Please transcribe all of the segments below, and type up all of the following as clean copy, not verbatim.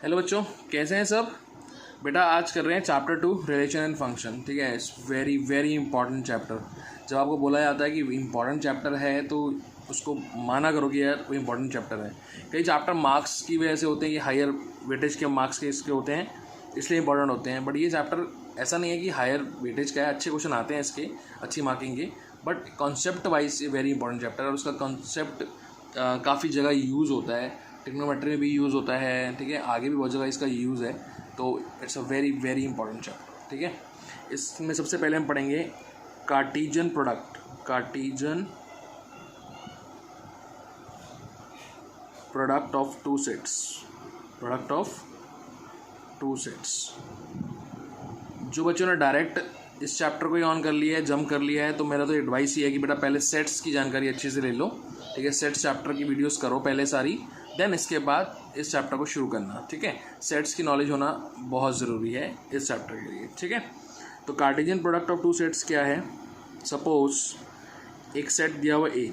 Hello बच्चों, कैसे हैं सब? बेटा आज कर रहे हैं चैप्टर 2 रिलेशन एंड फंक्शन। ठीक है, it's very very important chapter. जब आपको बोला जाता है कि इंपॉर्टेंट चैप्टर है तो उसको माना करो कि यार वो इंपॉर्टेंट चैप्टर है। कई चैप्टर मार्क्स की वजह से होते हैं कि हायर वेटेज के मार्क्स के इसके होते हैं, इसलिए इंपॉर्टेंट होते हैं। बट ये चैप्टर ऐसा नहीं है कि हायर वेटेज का है, अच्छे क्वेश्चन आते हैं इसके, अच्छी मार्किंग के, बट कॉन्सेप्ट वाइज ये वेरी इंपॉर्टेंट चैप्टर है और उसका कॉन्सेप्ट काफ़ी जगह यूज़ होता है, टिग्नोमेट्री में भी यूज़ होता है। ठीक है, आगे भी बहुत जगह इसका यूज़ है, तो it's a very very important chapter. ठीक है, इसमें सबसे पहले हम पढ़ेंगे Cartesian product. Cartesian product of two sets. Product of two sets. जो बच्चों ने डायरेक्ट इस चैप्टर को ही ऑन कर लिया है, जंप कर लिया है, तो मेरा तो एडवाइस ये है कि बेटा पहले सेट्स की जानकारी अच्छे से ले लो। ठीक है, सेट्स चैप्टर की वीडियोस करो पहले सारी, देन इसके बाद इस चैप्टर को शुरू करना। ठीक है, सेट्स की नॉलेज होना बहुत ज़रूरी है इस चैप्टर के लिए। ठीक है, तो Cartesian product of two sets क्या है? सपोज एक सेट दिया हुआ ए,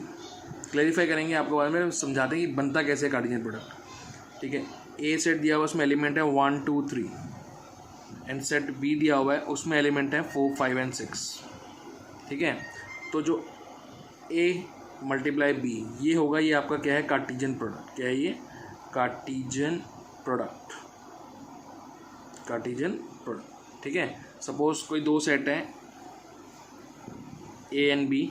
क्लैरिफाई करेंगे आपको बारे में, समझाते हैं कि बनता कैसे है कार्टेशियन प्रोडक्ट। ठीक है, ए सेट दिया हुआ, उसमें एलिमेंट है 1 2 3, एंड सेट बी दिया हुआ है, उसमें एलिमेंट है 4 5 एंड 6। ठीक है, तो जो ए मल्टीप्लाई बी ये होगा, ये आपका क्या है? Cartesian product. क्या है ये? Cartesian product. Cartesian product. ठीक है, सपोज कोई दो सेट है ए एंड बी,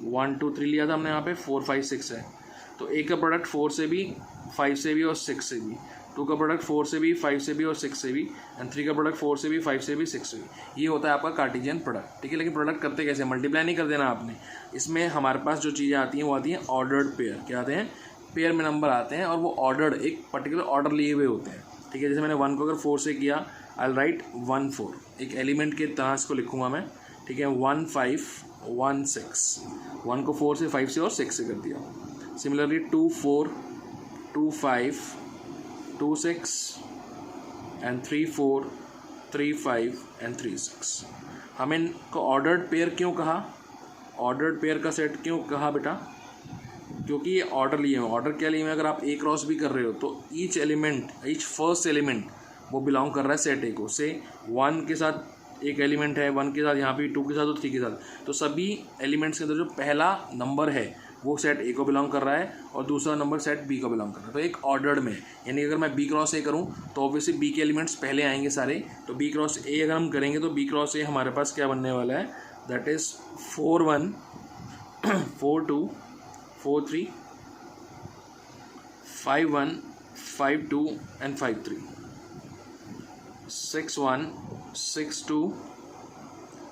1 2 3 लिया था हमने, यहाँ पे 4 5 6 है, तो ए का प्रोडक्ट 4 से भी, 5 से भी और 6 से भी, 2 का प्रोडक्ट 4 से भी, 5 से भी और 6 से भी, एंड 3 का प्रोडक्ट 4 से भी, 5 से भी, 6 से भी। ये होता है आपका कार्टेशियन प्रोडक्ट। ठीक है, लेकिन प्रोडक्ट करते कैसे? मल्टीप्लाई नहीं कर देना आपने। इसमें हमारे पास जो चीज़ें आती हैं वो आती हैं ऑर्डर्ड पेयर। क्या आते हैं? पेयर में नंबर आते हैं और वो ऑर्डर्ड, एक पर्टिकुलर ऑर्डर लिए हुए होते हैं। ठीक है, जैसे मैंने 1 को अगर 4 से किया, आई विल राइट 1 4, एक एलिमेंट के तरह इसको लिखूंगा मैं। ठीक है, 1 5 1 6, 1 को 4 से, 5 से और 6 से कर दिया। Similarly 2 4 2 5 2 6 and 3 4 3 5 and 3 6। हमें इनको ऑर्डर्ड पेयर क्यों कहा? ऑर्डर्ड पेयर का सेट क्यों कहा बेटा? क्योंकि ये ऑर्डर लिए हुए। ऑर्डर क्या लिए हुए? अगर आप ए क्रॉस भी कर रहे हो तो each element, each first element वो बिलोंग कर रहा है सेट ए को। से 1 के साथ एक एलिमेंट है, 1 के साथ, यहाँ पे 2 के साथ और 3 के साथ, तो सभी एलिमेंट्स के अंदर जो पहला नंबर है वो सेट ए को बिलोंग कर रहा है और दूसरा नंबर सेट बी को बिलोंग कर रहा है। तो एक ऑर्डर्ड में, यानी अगर मैं बी क्रॉस ए करूँ तो ऑब्वियसली बी के एलिमेंट्स पहले आएंगे सारे। तो बी क्रॉस ए अगर हम करेंगे तो बी क्रॉस ए हमारे पास क्या बनने वाला है? That is 4 1 4 2 4 3 5 1 5 2 and 5 3, 6 1 6 2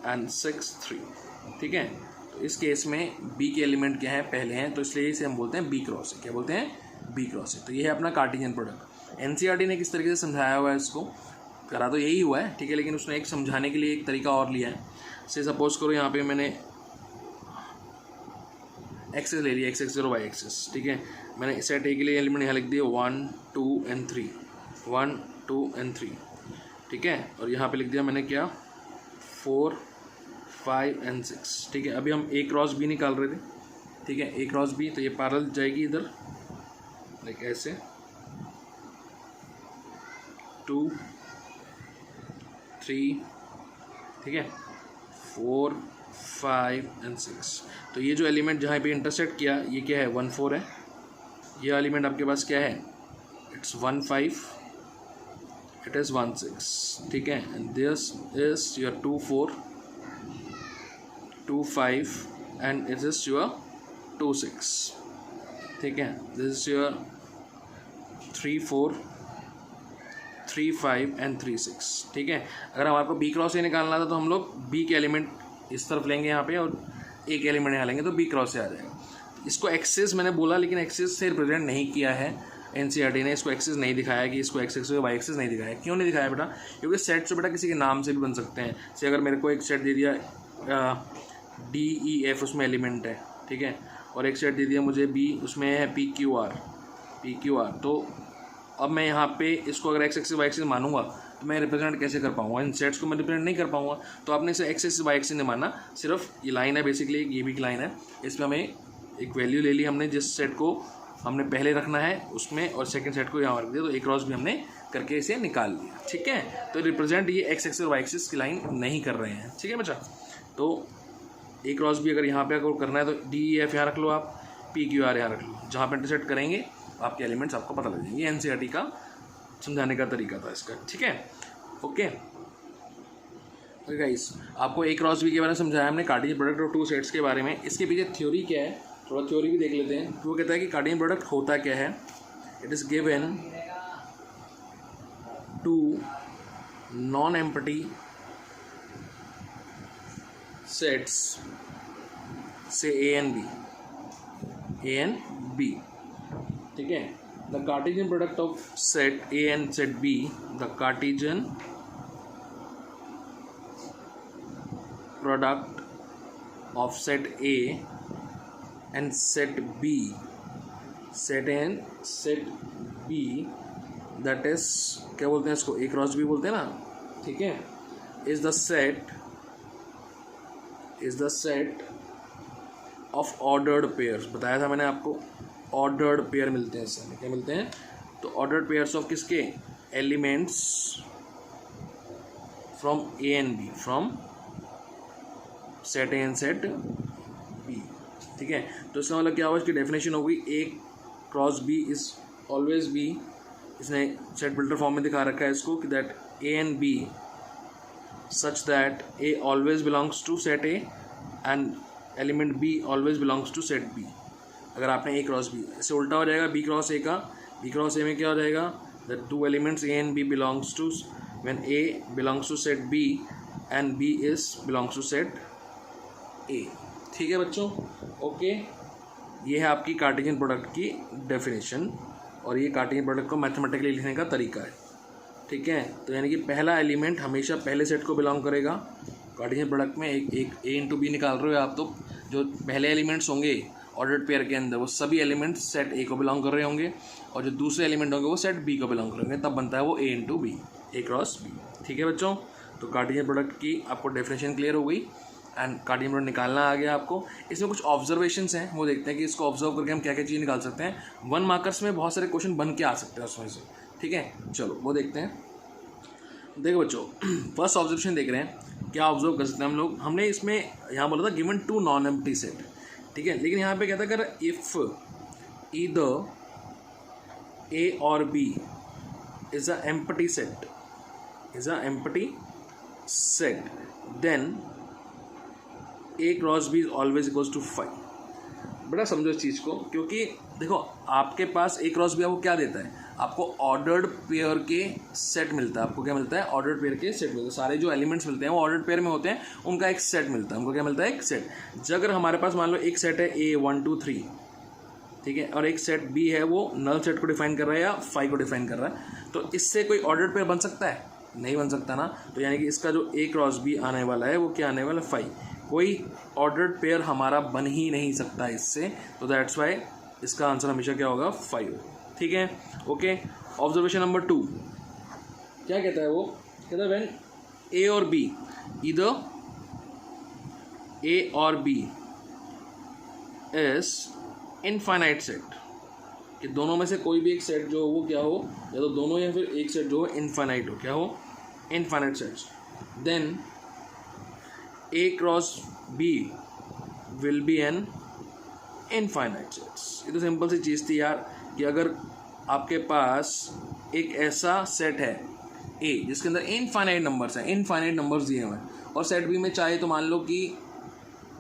and 6 3। ठीक है, तो इस केस में बी के एलिमेंट क्या है? पहले हैं, तो इसलिए इसे हम बोलते हैं बी क्रॉस ए। क्या बोलते हैं? B cross A. तो ये है अपना कार्टेशियन प्रोडक्ट। एनसीईआरटी ने किस तरीके से समझाया हुआ है इसको? करा तो यही हुआ है, ठीक है, लेकिन उसने एक समझाने के लिए एक तरीका और लिया है। से सपोज करो यहाँ पे मैंने एक्सेस ले लिया, एक्स 0 वाई एक्सेस। ठीक है, मैंने सेट ए के लिए एलिमेंट यहाँ लिख दिया 1 2 एंड 3, 1 2 एंड 3। ठीक है, और यहाँ पे लिख दिया मैंने क्या? 4 5 एंड 6। ठीक है, अभी हम ए क्रॉस बी निकाल रहे थे। ठीक है, ए क्रॉस बी, तो ये पैरेलल जाएगी इधर, लाइक ऐसे 2 3, ठीक है, 4 5 एंड 6। तो ये जो एलिमेंट जहाँ पे इंटरसेक्ट किया, ये क्या है? 1 4 है। ये एलिमेंट आपके पास क्या है? It's 1 5, it is 1 6। ठीक है, and this is your 2 4 2 5 and it is your 2 6। ठीक है, दिस इज योर 3 4 3 5 एंड 3 6। ठीक है, अगर हमारे को बी क्रॉस ए निकालना था तो हम लोग बी के एलिमेंट इस तरफ लेंगे यहाँ पे और ए के एलिमेंट यहाँ लेंगे, तो बी क्रॉस से आ जाएगा। इसको एक्सेस मैंने बोला, लेकिन एक्सेस से रिप्रेजेंट नहीं किया है एनसीईआरटी ने। इसको एक्सेस नहीं दिखाया कि इसको एक्स एक्सेस वाई एक्सेस नहीं दिखाया। क्यों नहीं दिखाया बेटा? क्योंकि सेट तो बेटा किसी के नाम से भी बन सकते हैं। जैसे अगर मेरे को एक सेट दे दिया डी ई एफ, उसमें एलिमेंट है, ठीक है, और एक सेट दे दिया मुझे बी, उसमें है पी क्यू आर, तो अब मैं यहाँ पे इसको अगर एक्स एक्सेस वाई एक्सेस मानूंगा तो मैं रिप्रेजेंट कैसे कर पाऊंगा? इन सेट्स को मैं रिप्रेजेंट नहीं कर पाऊंगा। तो आपने इसे एक्स एक्सेस वाई एक्सेस नहीं माना, सिर्फ ये लाइन है बेसिकली, ये भी एक लाइन है, इसमें हमें एक वैल्यू ले ली हमने जिस सेट को हमने पहले रखना है उसमें और सेकंड सेट को यहाँ रख दिया, तो ए क्रॉस बी हमने करके इसे निकाल लिया। ठीक है, तो रिप्रेजेंट ये एक्स एक्सिस और वाई एक्सिस की लाइन नहीं कर रहे हैं। ठीक है बच्चा, तो ए क्रॉस बी अगर यहाँ पे अगर करना है तो डी ई एफ यहाँ रख लो, आप पी क्यू आर यहाँ रख लो, जहाँ पे इंटरसेक्ट करेंगे आपके एलिमेंट्स आपको पता लग जाएंगे। एनसीईआरटी का समझाने का तरीका था इसका। ठीक है, ओके गाइस, आपको ए क्रॉस बी के बारे में समझाया हमने, कार्टेशियन प्रोडक्ट और टू सेट्स के बारे में। इसके पीछे थ्योरी क्या है, थोड़ा थ्योरी भी देख लेते हैं। वो कहता है कि कार्टेशियन प्रोडक्ट होता क्या है, it is given two non empty sets से ए एंड बी। ठीक है, the Cartesian product of set A and set B, the Cartesian product of set A and set B, set A and set B, that is क्या बोलते हैं इसको, A cross B बोलते हैं ना। ठीक है, is the set of ordered pairs, बताया था मैंने आपको, ordered pair मिलते हैं इससे। क्या मिलते हैं, तो ordered pairs of किसके, elements from A and B, from set A and set B. ठीक है, तो इसका मतलब क्या होगा, इसकी डेफिनेशन होगी A cross B is always B, इसने सेट बिल्डर फॉर्म में दिखा रखा है इसको कि that A and B such that A always belongs to set A and element B always belongs to set B. अगर आपने ए क्रॉस बी, इससे उल्टा हो जाएगा बी क्रॉस ए का, बी क्रॉस ए में क्या हो जाएगा, that two elements A and B belongs to, when A belongs to set B and B is belongs to set A. ठीक है बच्चों, ओके, ये है आपकी कार्टेशियन प्रोडक्ट की डेफिनेशन और ये कार्टेशियन प्रोडक्ट को मैथमेटिकली लिखने का तरीका है। ठीक है, तो यानी कि पहला एलिमेंट हमेशा पहले सेट को बिलोंग करेगा। कार्टेशियन प्रोडक्ट में एक ए इंटू बी निकाल रहे हो आप, तो जो पहले एलिमेंट्स होंगे ऑर्डर्ड पेयर के अंदर वो सभी एलिमेंट्स सेट ए को बिलोंग कर रहे होंगे और जो दूसरे एलिमेंट होंगे वो सेट बी को बिलोंग करेंगे, तब बनता है वो ए इंटू बी, ए क्रॉस बी। ठीक है बच्चों, तो कार्टेशियन प्रोडक्ट की आपको डेफिनेशन क्लियर हो गई एंड कार्टेशियन प्रोडक्ट निकालना आ गया आपको। इसमें कुछ ऑब्जर्वेशंस हैं, वो देखते हैं कि इसको ऑब्जर्व करके हम क्या क्या चीज़ निकाल सकते हैं। 1 मार्कर्स में बहुत सारे क्वेश्चन बन के आ सकते हैं उसमें से। ठीक है, चलो वो देखते हैं। देखो बच्चों, फर्स्ट ऑब्जर्वेशन देख रहे हैं, क्या ऑब्जर्व कर सकते हैं हम लोग। हमने इसमें यहाँ बोला था given two non empty set. ठीक है, लेकिन यहाँ पे कहता है अगर इफ़ ईदर ए और B is a empty set, then A cross B is always equals to 5। बड़ा समझो इस चीज़ को, क्योंकि देखो आपके पास ए क्रॉस बी आपको क्या देता है, आपको ऑर्डर्ड पेयर के सेट मिलता है। आपको क्या मिलता है, ऑर्डर्ड पेयर के सेट मिलता है। सारे जो एलिमेंट्स मिलते हैं वो ऑर्डर्ड पेयर में होते हैं, उनका एक सेट मिलता है। उनको क्या मिलता है, एक सेट। जब अगर हमारे पास मान लो एक सेट है ए 1 2 3, ठीक है, और एक सेट बी है वो नल सेट को डिफाइन कर रहा है या 5 को डिफाइन कर रहा है, तो इससे कोई ऑर्डर्ड पेयर बन सकता है, नहीं बन सकता ना। तो यानी कि इसका जो ए क्रॉस बी आने वाला है वो क्या आने वाला है, 5। कोई ऑर्डर्ड पेयर हमारा बन ही नहीं सकता इससे, तो दैट्स वाई इसका आंसर हमेशा क्या होगा, 5। ठीक है, ओके। ऑब्जर्वेशन नंबर 2 क्या कहता है, वो कहता है व्हेन ए और बी, ईदर ए और बी इज इनफाइनाइट सेट, कि दोनों में से कोई भी एक सेट जो हो वो क्या हो, या तो दोनों या फिर एक सेट जो हो इनफाइनाइट हो, क्या हो, infinite sets, then A cross B will be an infinite sets. ये तो सिंपल सी चीज़ थी यार, कि अगर आपके पास एक ऐसा सेट है ए जिसके अंदर इनफाइनाइट नंबर्स हैं, इनफाइनाइट नंबर्स दिए हुए हैं, और सेट बी में चाहे तो मान लो कि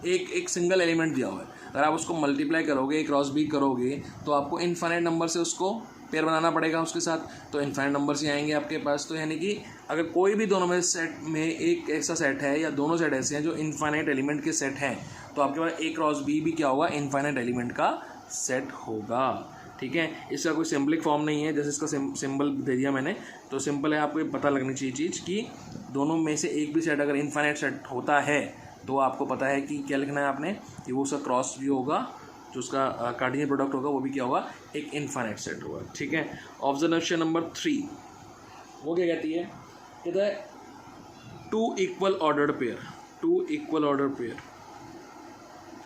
एक सिंगल एलिमेंट दिया हुआ है, अगर आप उसको मल्टीप्लाई करोगे, ए क्रॉस बी करोगे, तो आपको इनफाइनाइट नंबर से उसको पेयर बनाना पड़ेगा उसके साथ, तो इनफाइनाइट नंबर्स ही आएंगे आपके पास। तो यानी कि अगर कोई भी दोनों में सेट में एक ऐसा सेट है या दोनों सेट ऐसे हैं जो इनफाइनाइट एलिमेंट के सेट हैं, तो आपके पास ए क्रॉस बी भी क्या होगा, इनफाइनाइट एलिमेंट का सेट होगा। ठीक है, इसका कोई सिंबलिक फॉर्म नहीं है, जैसे इसका सिंबल दे दिया मैंने, तो सिंपल है, आपको ये पता लगनी चाहिए चीज़ कि दोनों में से एक भी सेट अगर इनफाइनाइट सेट होता है तो आपको पता है कि क्या लिखना है आपने, कि वो उसका क्रॉस भी होगा, जो उसका कार्टेशियन प्रोडक्ट होगा वो भी क्या होगा, एक इनफाइनाइट सेट होगा। ठीक है, ऑब्जर्वेशन नंबर 3 वो क्या कहती है, कहता है two equal ordered pair, two equal ordered pair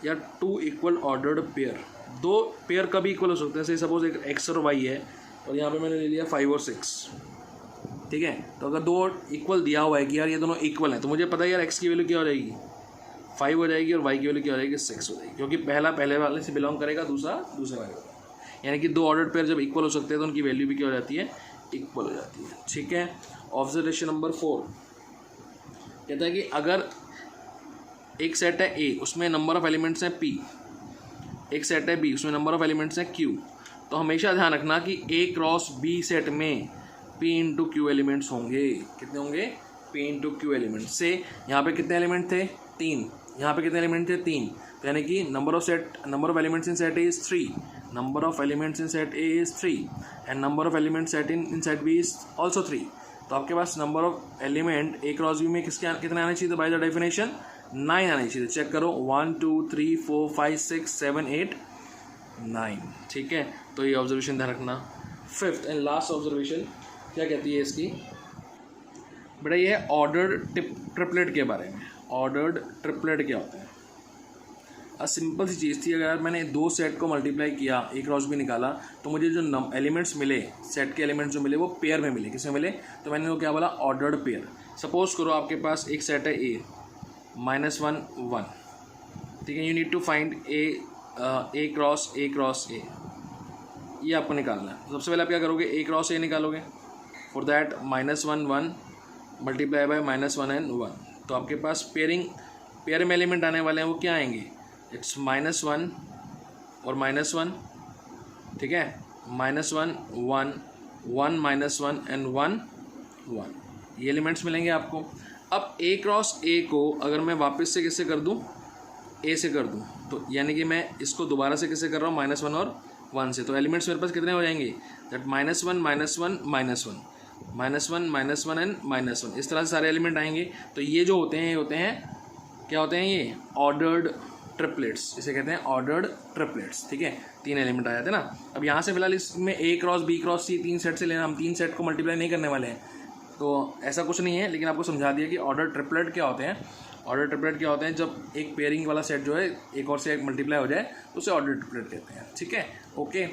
या टू इक्वल ऑर्डर्ड पेयर दो पेयर कभी इक्वल हो सकते हैं, जैसे सपोज एक एक्स और वाई है और यहाँ पे मैंने ले लिया 5 और 6, ठीक है। तो अगर दो इक्वल दिया हुआ है कि यार ये दोनों इक्वल हैं, तो मुझे पता है यार एक्स की वैल्यू क्या हो जाएगी 5 हो जाएगी और वाई की वैल्यू क्या हो जाएगी 6 हो जाएगी, क्योंकि पहला पहले वाले से बिलोंग करेगा, दूसरा दूसरे वाले का। यानी कि दो ऑर्डर्ड पेयर जब इक्वल हो सकते हैं तो उनकी वैल्यू भी क्या हो जाती है, इक्वल हो जाती है, ठीक है। ऑब्जर्वेशन नंबर 4 कहता है कि अगर एक सेट है ए, उसमें नंबर ऑफ एलिमेंट्स हैं पी, एक सेट है बी, उसमें नंबर ऑफ एलिमेंट्स हैं क्यू, तो हमेशा ध्यान रखना कि ए क्रॉस बी सेट में पी इंटू क्यू एलिमेंट्स होंगे। कितने होंगे, पी इंटू क्यू एलिमेंट्स। से यहाँ पे कितने एलिमेंट थे 3, यहाँ पे कितने एलिमेंट थे 3, तो यानी कि number of elements in set A is 3, number of elements in set A is 3 and number of elements set in set B is also 3। तो आपके पास number of element A cross B में कितने आने चाहिए, तो बाय द डेफिनेशन 9 आने चाहिए। चेक करो 1 2 3 4 5 6 7 8 9, ठीक है। तो ये ऑब्जर्वेशन ध्यान रखना। फिफ्थ एंड लास्ट ऑब्जर्वेशन क्या कहती है इसकी, बेटा ये है ऑर्डर्ड ट्रिपलेट के बारे में। ऑर्डर्ड ट्रिपलेट क्या होता है, सिंपल सी चीज़ थी, अगर मैंने दो सेट को मल्टीप्लाई किया, एक क्रॉस भी निकाला, तो मुझे जो एलिमेंट्स मिले, सेट के एलिमेंट्स जो मिले वो पेयर में मिले। किसमें मिले, तो मैंने वो क्या बोला, ऑर्डर्ड पेयर। सपोज करो आपके पास एक सेट है ए -1 1, ठीक है। You need to find A cross A, ये आपको निकालना है। सबसे पहले आप क्या करोगे, ए क्रॉस ए निकालोगे। For that -1 1 multiply by -1 and 1, तो आपके पास पेयर में एलिमेंट आने वाले हैं, वो क्या आएंगे, इट्स -1 और -1, ठीक है। -1 1 1 -1 एंड 1 1, ये एलिमेंट्स मिलेंगे आपको। अब ए क्रॉस ए को अगर मैं वापस से किससे कर दूं, ए से कर दूं, तो यानी कि मैं इसको दोबारा से किससे कर रहा हूँ, -1 और 1 से। तो एलिमेंट्स मेरे पास कितने हो जाएंगे, दैट -1 -1 -1 एंड -1, इस तरह से सारे एलिमेंट आएंगे। तो ये जो होते हैं क्या होते हैं, ये ऑर्डर्ड ट्रिपलेट्स, इसे कहते हैं ऑर्डर्ड ट्रिपलेट्स, ठीक है। 3 एलिमेंट आ जाते हैं ना। अब यहाँ से फिलहाल इसमें ए क्रॉस बी क्रॉस सी 3 सेट से लेना, हम 3 सेट को मल्टीप्लाई नहीं करने वाले हैं, तो ऐसा कुछ नहीं है। लेकिन आपको समझा दिया कि ऑर्डर ट्रिपलेट क्या होते हैं। ऑर्डर ट्रिपलेट क्या होते हैं, जब एक पेयरिंग वाला सेट जो है एक और से एक मल्टीप्लाई हो जाए तो उसे ऑर्डर ट्रिपलेट कहते हैं, ठीक है। ओके,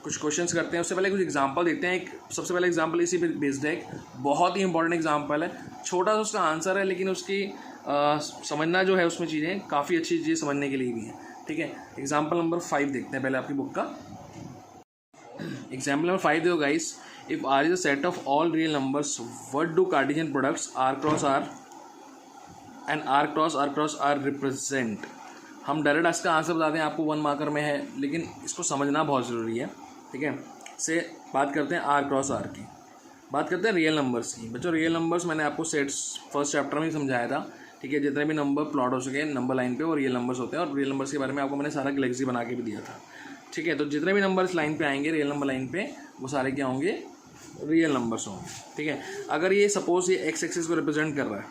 कुछ क्वेश्चंस करते हैं, उससे पहले कुछ एग्जांपल देखते हैं। एक सबसे पहले एग्जांपल इसी पे बेस्ड है, एक बहुत ही इंपॉर्टेंट एग्जांपल है, छोटा सा उसका आंसर है, लेकिन उसकी समझना जो है उसमें चीज़ें काफ़ी अच्छी चीज़ें समझने के लिए भी हैं, ठीक है। एग्जाम्पल नंबर 5 देखते हैं पहले आपकी बुक का। एग्जाम्पल नंबर 5 देखो guys, if R is a set of all real numbers, what do Cartesian products R cross R and R cross R represent. हम डायरेक्ट इसका आंसर बताते हैं, आपको 1 मार्कर में है, लेकिन इसको समझना बहुत ज़रूरी है, ठीक है। से बात करते हैं R क्रॉस R की, बात करते हैं रियल नंबर्स की। बच्चों रियल नंबर्स मैंने आपको सेट्स फर्स्ट चैप्टर में ही समझाया था, ठीक है। जितने भी नंबर प्लॉट हो सके नंबर लाइन पे वो रियल नंबर्स होते हैं, और रियल नंबर्स के बारे में आपको मैंने सारा गैलेक्सी बना के भी दिया था, ठीक है। तो जितने भी नंबर्स लाइन पे आएंगे रियल नंबर लाइन पे, वो सारे क्या होंगे, रियल नंबर्स होंगे, ठीक है। अगर ये सपोज ये एक्स एक्सिस को रिप्रेजेंट कर रहा है,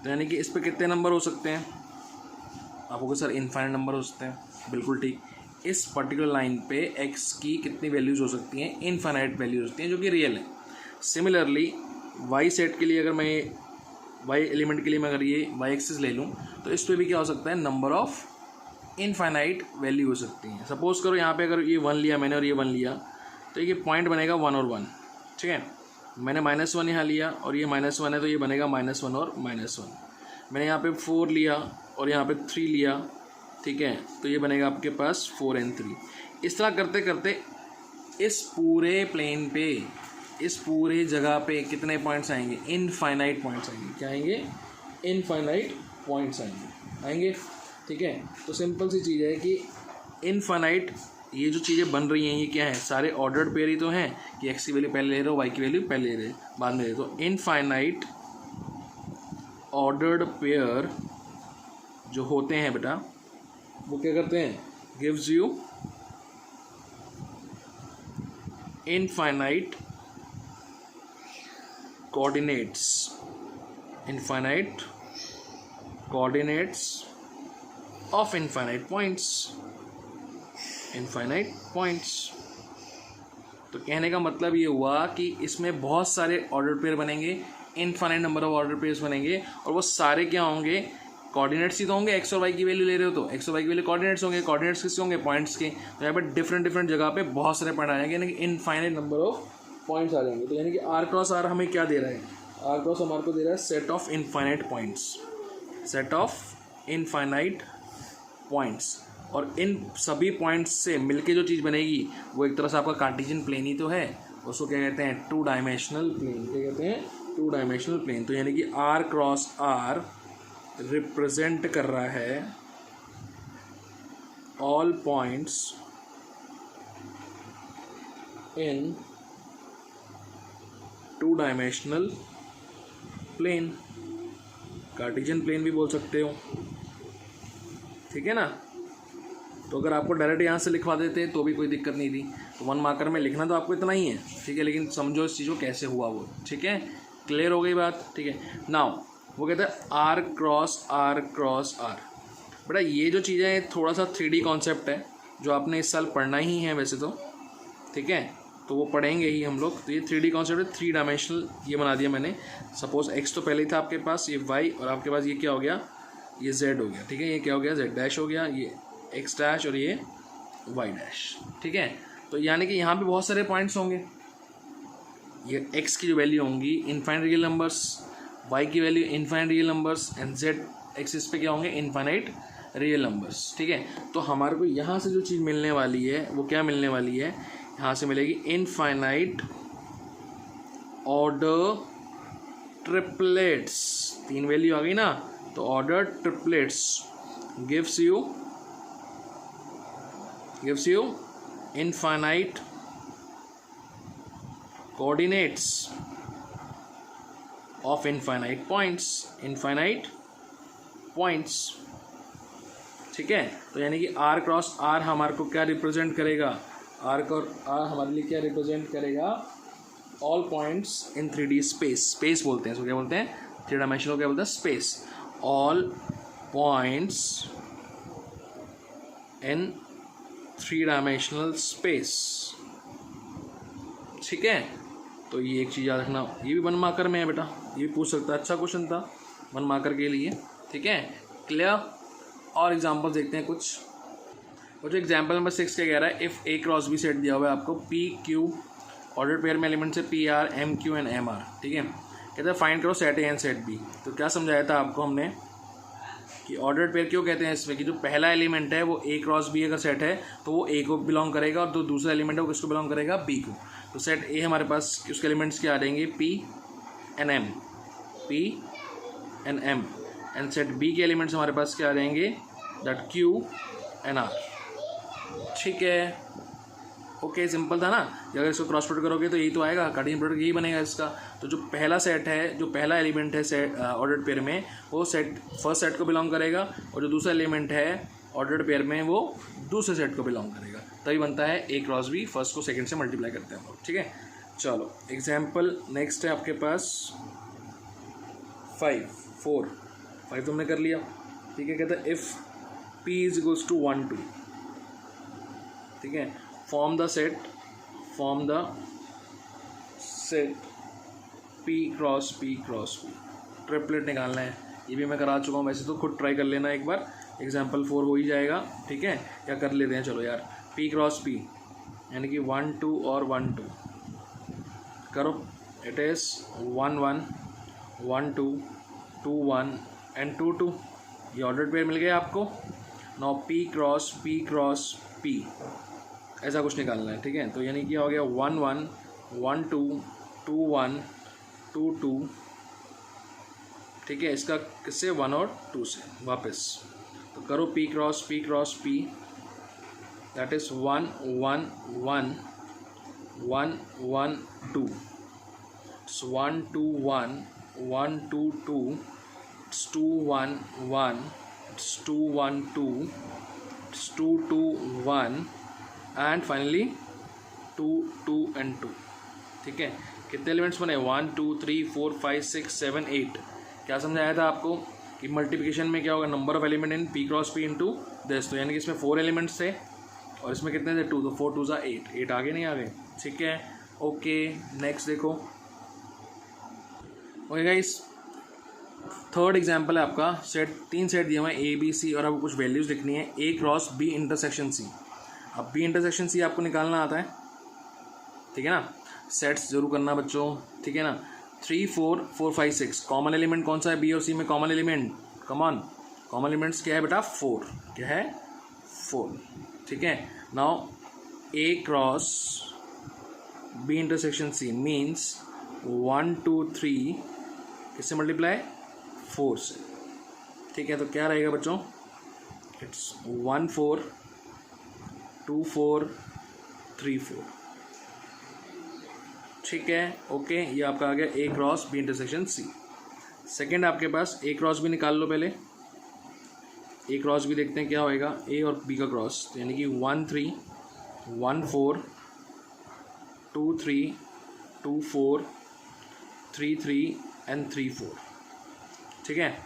तो यानी कि इस पर कितने नंबर हो सकते हैं, आपको सर इनफाइनाइट नंबर हो सकते हैं, बिल्कुल ठीक। इस पर्टिकुलर लाइन पे एक्स की कितनी वैल्यूज़ हो सकती हैं, इनफाइनाइट वैल्यूज होती हैं जो कि रियल है। सिमिलरली वाई सेट के लिए अगर मैं वाई एलिमेंट के लिए मैं अगर ये वाई एक्सिस ले लूँ, तो इस पर भी क्या हो सकता है, नंबर ऑफ इनफाइनाइट वैल्यू हो सकती हैं। सपोज करो यहाँ पे अगर ये 1 लिया मैंने और ये 1 लिया, तो ये पॉइंट बनेगा 1 और 1, ठीक है। मैंने -1 यहाँ लिया और ये -1 है, तो ये बनेगा -1 और -1। मैंने यहाँ पे 4 लिया और यहाँ पे 3 लिया, ठीक है, तो ये बनेगा आपके पास 4 और 3। इस तरह करते करते इस पूरे प्लेन पे, इस पूरे जगह पे कितने पॉइंट्स आएंगे, इनफाइनाइट पॉइंट्स आएंगे। क्या आएंगे, इनफाइनाइट पॉइंट्स आएंगे, ठीक है। तो सिंपल सी चीज़ है कि इनफाइनाइट ये जो चीज़ें बन रही हैं ये क्या है, सारे ऑर्डर्ड पेयर ही तो हैं कि एक्स की वैल्यू पहले ले रहे हो, वाई की वैल्यू पहले ले रहे बाद में ले रहे हो। तो इनफाइनाइट ऑर्डर्ड पेयर जो होते हैं बेटा, वो क्या करते हैं, gives you infinite coordinates, infinite coordinates of infinite points, infinite points। तो कहने का मतलब ये हुआ कि इसमें बहुत सारे ऑर्डर पेयर बनेंगे, infinite number of order pairs बनेंगे, और वो सारे क्या होंगे, कोऑर्डिनेट्स ही तो होंगे, एक्स और वाई की वैल्यू ले रहे हो तो एक्स और वाई की वैल्यू कोऑर्डिनेट्स होंगे, कोऑर्डिनेट्स किसके होंगे, पॉइंट्स के। तो यहाँ पर डिफरेंट डिफरेंट जगह पे बहुत सारे पॉइंट आ जाएंगे, यानी कि इनफाइनाइट नंबर ऑफ पॉइंट्स आ जाएंगे। तो यानी कि आर क्रॉस आर हमें क्या दे रहा है, आर क्रॉस हमारे को दे रहा है set of infinite points, set of infinite points. और इन सभी पॉइंट्स से मिलके जो चीज़ बनेगी वो एक तरह से आपका कार्टेशियन प्लेन ही तो है, उसको क्या कहते हैं, टू डायमेंशनल प्लेन। क्या कहते हैं, टू डायमेंशनल प्लेन। तो यानी कि आर क्रॉस आर रिप्रेजेंट कर रहा है all points in two dimensional plane, Cartesian plane भी बोल सकते हो, ठीक है ना। तो अगर आपको डायरेक्ट यहाँ से लिखवा देते तो भी कोई दिक्कत नहीं थी, तो 1 मार्कर में लिखना तो आपको इतना ही है, ठीक है, लेकिन समझो इस चीज़ को कैसे हुआ वो, ठीक है, क्लियर हो गई बात, ठीक है। नाउ वो कहता है R cross R cross R. बेटा ये जो चीज़ें हैं थोड़ा सा 3D कॉन्सेप्ट है जो आपने इस साल पढ़ना ही है वैसे तो, ठीक है, तो वो पढ़ेंगे ही हम लोग। तो ये 3D कॉन्सेप्ट है, 3 डायमेंशनल ये बना दिया मैंने। सपोज एक्स तो पहले ही था आपके पास, ये वाई, और आपके पास ये क्या हो गया, ये जेड हो गया, ठीक है, ये क्या हो गया, जेड डैश हो गया, ये एक्स डैश और ये वाई डैश, ठीक है। तो यानी कि यहाँ पे बहुत सारे पॉइंट्स होंगे, ये एक्स की जो वैल्यू होंगी इनफाइनाइट रियल नंबर्स, वाई की value infinite real numbers, and Z axis पे क्या होंगे, इनफाइनाइट रियल नंबर्स, ठीक है। तो हमारे को यहाँ से जो चीज़ मिलने वाली है वो क्या मिलने वाली है, यहाँ से मिलेगी इनफाइनाइट ऑर्डर ट्रिपलेट्स। 3 वैल्यू आ गई ना, तो order triplets gives you infinite coordinates of infinite points, ठीक है। तो यानी कि r क्रॉस r हमारे को क्या रिप्रेजेंट करेगा, r हमारे लिए क्या रिप्रेजेंट करेगा, ऑल पॉइंट्स इन 3D स्पेस बोलते हैं इसको, क्या बोलते हैं, 3 डायमेंशन को क्या बोलते हैं, स्पेस, ऑल पॉइंट्स इन 3 डायमेंशनल स्पेस, ठीक है। तो ये एक चीज़ याद रखना, ये भी 1 मार्कर में है बेटा, ये भी पूछ सकता है, अच्छा क्वेश्चन था 1 मार्कर के लिए, ठीक है, क्लियर। और एग्जांपल देखते हैं कुछ। और जो एग्जांपल नंबर 6 क्या कह रहा है, if A cross B set दिया हुआ है आपको, पी क्यू ऑर्डर पेयर में एलिमेंट से P R M Q and M R, ठीक है। कहते हैं फाइंड करो set A and set B. तो क्या समझाया था आपको हमने कि ऑर्डर्ड पेयर क्यों कहते हैं इसमें, कि जो पहला एलिमेंट है वो ए क्रॉस बी अगर सेट है तो वो ए को बिलोंग करेगा, और जो दूसरा एलिमेंट है वो किसको बिलोंग करेगा, बी को। तो सेट ए हमारे पास उसके एलिमेंट्स क्या आ जाएंगे, P and M, and set B के एलिमेंट्स हमारे पास क्या आ जाएंगे, दैट क्यू एंड आर, ठीक है। ओके, सिंपल था ना। अगर इसको क्रॉस प्रोडक्ट करोगे तो यही तो आएगा, कार्टेशियन प्रोडक्ट यही बनेगा इसका। तो जो पहला सेट है, जो पहला एलिमेंट है सेट ऑर्डर्ड पेयर में, वो सेट फर्स्ट सेट को बिलोंग करेगा, और जो दूसरा एलिमेंट है ऑर्डर्ड पेयर में वो दूसरे सेट को बिलोंग करेगा, तभी बनता है ए क्रॉस बी। फर्स्ट को सेकंड से मल्टीप्लाई करते हैं हम लोग, ठीक है। चलो एग्जाम्पल नेक्स्ट है आपके पास 5 तुमने कर लिया, ठीक है। कहता है if P is equals to 1 2, ठीक है, form the set P cross P, triplet निकालना है। ये भी मैं करा चुका हूँ, वैसे तो खुद ट्राई कर लेना एक बार, एग्जाम्पल 4 हो ही जाएगा, ठीक है। या कर लेते हैं, चलो यार, P क्रॉस P यानी कि 1 2 और 1 2 करो, इट इज़ 1 1 1 2 2 1 एंड 2 2, ये ऑर्डर्ड पेयर मिल गया आपको। नाउ P क्रॉस P ऐसा कुछ निकालना है, ठीक है। तो यानी कि हो गया 1 1 1 2 2 1 2 2, ठीक है। इसका किससे, 1 और 2 से वापस। तो करो P cross P, that is 1 1 1 1 1 2, 1 2 1 1 2 2, 2 1 1, 2 1 2, 2 2 1 and finally 2 2 and 2, ठीक है। कितने एलिमेंट्स बने, 1 2 3 4 5 6 7 8। क्या समझाया था आपको कि मल्टीप्लिकेशन में क्या होगा, number of element in P cross P into this. तो यानी कि इसमें 4 एलिमेंट्स थे और इसमें कितने थे, 2, तो 4 2 8 आगे नहीं आ गए, ठीक है। ओके नेक्स्ट देखो, ओके गाइस, थर्ड एग्जाम्पल है आपका, सेट 3 सेट दिए हुए हैं ए बी सी और आपको कुछ वैल्यूज़ लिखनी है ए क्रॉस बी इंटरसेक्शन सी। अब बी इंटरसेक्शन सी आपको निकालना आता है, ठीक है ना, सेट्स जरूर करना बच्चों, ठीक है ना। 3 4 4 5 6 कॉमन एलिमेंट कौन सा है बी और सी में? कॉमन एलिमेंट, कॉमन एलिमेंट्स क्या है बेटा? 4, क्या है? 4, ठीक है। Now A cross B intersection C means 1 2 3 किससे मल्टीप्लाई? 4 से, ठीक है। तो क्या रहेगा बच्चों? इट्स 1 4 2 4 3 4, ठीक है, ओके। ये आपका आ गया A cross B intersection C. Second आपके पास ए क्रॉस बी निकाल लो पहले। ए क्रॉस बी देखते हैं क्या होएगा, ए और बी का क्रॉस, यानी कि 1 3 1 4 2 3 2 4 3 3 एंड 3 4, ठीक है।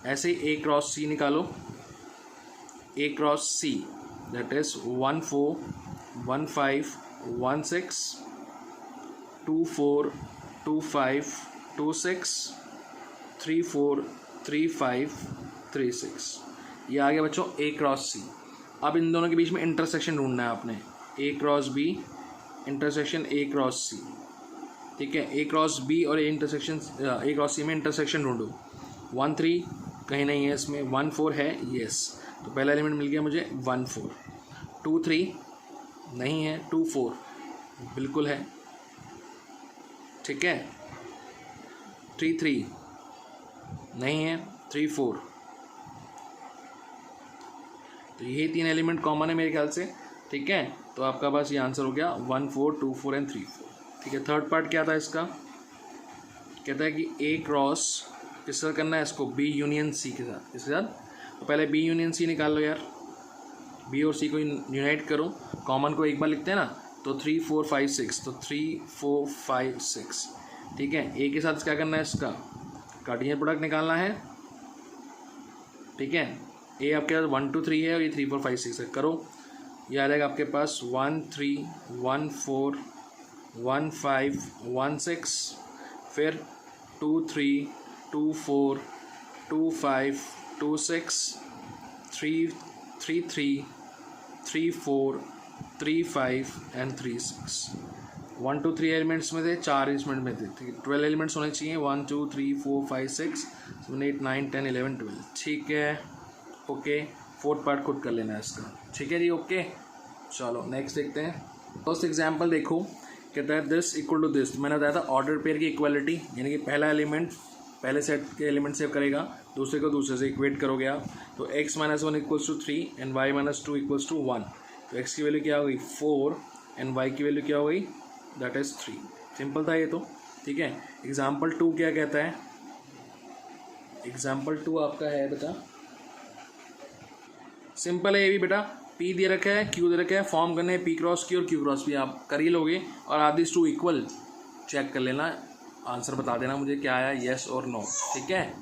ऐसे ही ए क्रॉस सी निकालो। ए क्रॉस सी दैट इज 1 4 1 5 1 6 2 4 2 5 2 6 3 4 3 5 3 6। ये आ गया बच्चों ए क्रॉस सी। अब इन दोनों के बीच में इंटरसेक्शन ढूंढना है आपने, A cross B intersection A cross C, ठीक है। ए क्रॉस बी और ए क्रॉस सी में इंटरसेक्शन ढूंढो। 1 3 कहीं नहीं है इसमें, 1 4 है, यस, तो पहला एलिमेंट मिल गया मुझे 1 4। 2 3 नहीं है, 2 4 बिल्कुल है, ठीक है। 3 3 नहीं है, 3 4। तो ये 3 एलिमेंट कॉमन है मेरे ख्याल से, ठीक है। तो आपका पास ये आंसर हो गया 1 4 2 4 एंड 3 4, ठीक है। थर्ड पार्ट क्या था इसका? कहता है कि ए क्रॉस किसका करना है इसको? बी यूनियन सी के साथ। किसके साथ? तो पहले बी यूनियन सी निकाल लो यार, बी और सी को यूनाइट करो, कॉमन को एक बार लिखते हैं ना, तो 3 4 5 6, तो 3 4 5 6, ठीक है। ए के साथ क्या करना है इसका? कार्टेशियन प्रोडक्ट निकालना है, ठीक है। ए आपके पास 1 2 3 है और ये 3 4 5 6 है, करो। ये आ जाएगा आपके पास 1 3 1 4 1 5 1 6, फिर 2 3 2 4 2 5 2 6 3 3 3 3 4 3 5 एंड 3 6। 1 2 3 एलिमेंट्स में थे, 4 एलिमेंट में थे, 12 एलिमेंट्स होने चाहिए। 1 2 3 4 5 6 7 8 9 10 11 12, ठीक है, ओके। फोर्थ पार्ट खुद कर लेना है इसका, ठीक है जी, ओके। चलो नेक्स्ट देखते हैं। फर्स्ट एग्जांपल देखो, कहता है दिस इक्वल टू दिस। मैंने बताया था ऑर्डर पेयर की इक्वालिटी, यानी कि पहला एलिमेंट पहले सेट के एलिमेंट से करेगा, दूसरे को दूसरे से इक्वेट करोगे आप। तो x - 1 equals to 3 and y - 2 equals to 1। तो x की वैल्यू क्या हो गई? 4 एंड y की वैल्यू क्या हो गई? That is 3। सिंपल था ये तो, ठीक है। एग्जाम्पल 2 क्या कहता है? एग्जाम्पल 2 आपका है बेटा, सिंपल है ये भी बेटा। P दे रखा है, Q दे रखा है, फॉर्म करने P क्रॉस Q और Q क्रॉस P आप कर ही लोगे, और आर दिस 2 इक्वल चेक कर लेना, आंसर बता देना मुझे क्या आया, येस और नो, ठीक है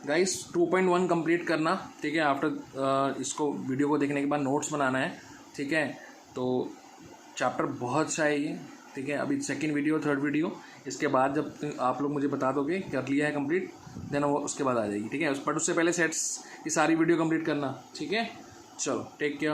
गाइस। 2.1 कंप्लीट करना, ठीक है। आफ्टर इसको वीडियो को देखने के बाद नोट्स बनाना है, ठीक है। तो चैप्टर बहुत अच्छा है ये, ठीक है। अभी सेकंड वीडियो थर्ड वीडियो, इसके बाद जब आप लोग मुझे बता दोगे कर लिया है कंप्लीट, देन वो उसके बाद आ जाएगी, ठीक है। बट उससे पहले सेट्स की सारी वीडियो कंप्लीट करना, ठीक है। चलो टेक केयर।